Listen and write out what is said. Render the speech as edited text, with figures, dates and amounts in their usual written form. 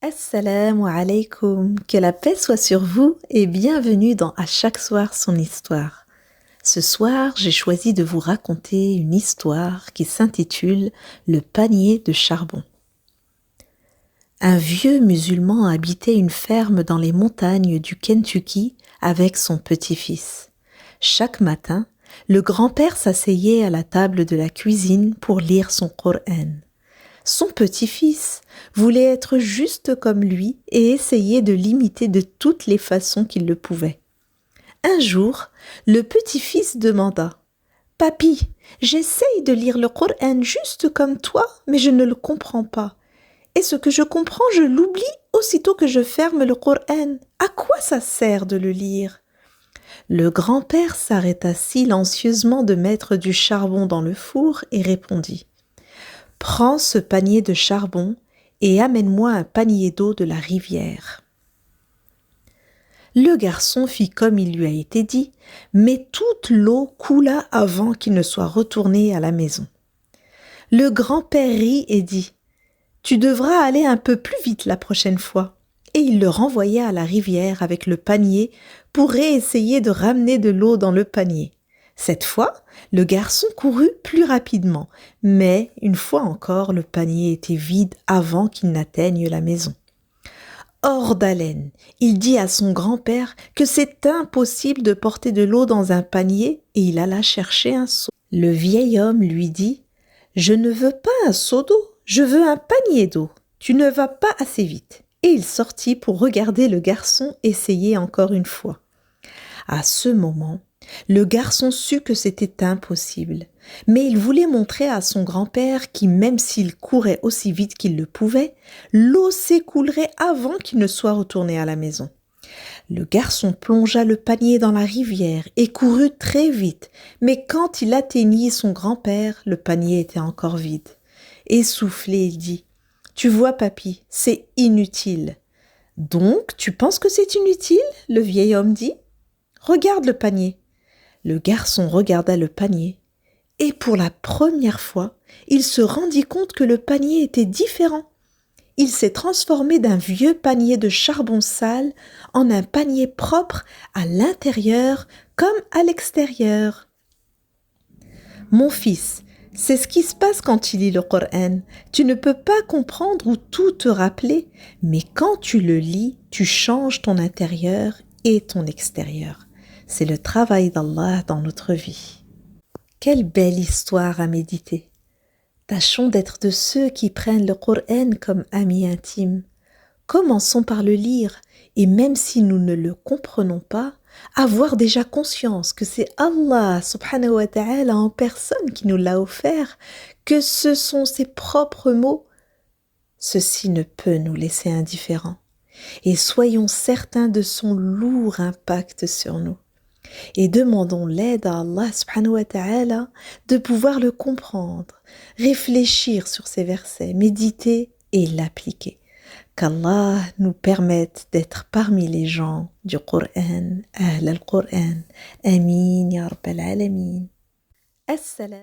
Assalamu alaikum, que la paix soit sur vous et bienvenue dans À chaque soir son histoire. Ce soir, j'ai choisi de vous raconter une histoire qui s'intitule Le panier de charbon. Un vieux musulman habitait une ferme dans les montagnes du Kentucky avec son petit-fils. Chaque matin, le grand-père s'asseyait à la table de la cuisine pour lire son Coran. Son petit-fils voulait être juste comme lui et essayait de l'imiter de toutes les façons qu'il le pouvait. Un jour, le petit-fils demanda « Papy, j'essaye de lire le Coran juste comme toi, mais je ne le comprends pas. Et ce que je comprends, je l'oublie aussitôt que je ferme le Coran. À quoi ça sert de le lire ?» Le grand-père s'arrêta silencieusement de mettre du charbon dans le four et répondit « Prends ce panier de charbon et amène-moi un panier d'eau de la rivière. » Le garçon fit comme il lui a été dit, mais toute l'eau coula avant qu'il ne soit retourné à la maison. Le grand-père rit et dit « Tu devras aller un peu plus vite la prochaine fois. » Et il le renvoya à la rivière avec le panier pour réessayer de ramener de l'eau dans le panier. Cette fois, le garçon courut plus rapidement, mais une fois encore, le panier était vide avant qu'il n'atteigne la maison. Hors d'haleine, il dit à son grand-père que c'est impossible de porter de l'eau dans un panier et il alla chercher un seau. Le vieil homme lui dit « Je ne veux pas un seau d'eau, je veux un panier d'eau. Tu ne vas pas assez vite. » Et il sortit pour regarder le garçon essayer encore une fois. À ce moment, le garçon sut que c'était impossible, mais il voulait montrer à son grand-père qui, même s'il courait aussi vite qu'il le pouvait, l'eau s'écoulerait avant qu'il ne soit retourné à la maison. Le garçon plongea le panier dans la rivière et courut très vite, mais quand il atteignit son grand-père, le panier était encore vide. Essoufflé, il dit « Tu vois, papy, c'est inutile. »« Donc, tu penses que c'est inutile ?» le vieil homme dit. « Regarde le panier. » Le garçon regarda le panier et pour la première fois, il se rendit compte que le panier était différent. Il s'est transformé d'un vieux panier de charbon sale en un panier propre à l'intérieur comme à l'extérieur. Mon fils, c'est ce qui se passe quand tu lis le Coran. Tu ne peux pas comprendre ou tout te rappeler, mais quand tu le lis, tu changes ton intérieur et ton extérieur. C'est le travail d'Allah dans notre vie. Quelle belle histoire à méditer. Tâchons d'être de ceux qui prennent le Coran comme ami intime. Commençons par le lire et même si nous ne le comprenons pas, avoir déjà conscience que c'est Allah subhanahu wa ta'ala en personne qui nous l'a offert, que ce sont ses propres mots. Ceci ne peut nous laisser indifférents et soyons certains de son lourd impact sur nous. Et demandons l'aide à Allah subhanahu wa ta'ala de pouvoir le comprendre, réfléchir sur ces versets, méditer et l'appliquer. Qu'Allah nous permette d'être parmi les gens du Coran, Ahl al-Coran. Amin ya Rabbal Alamin. Assalam.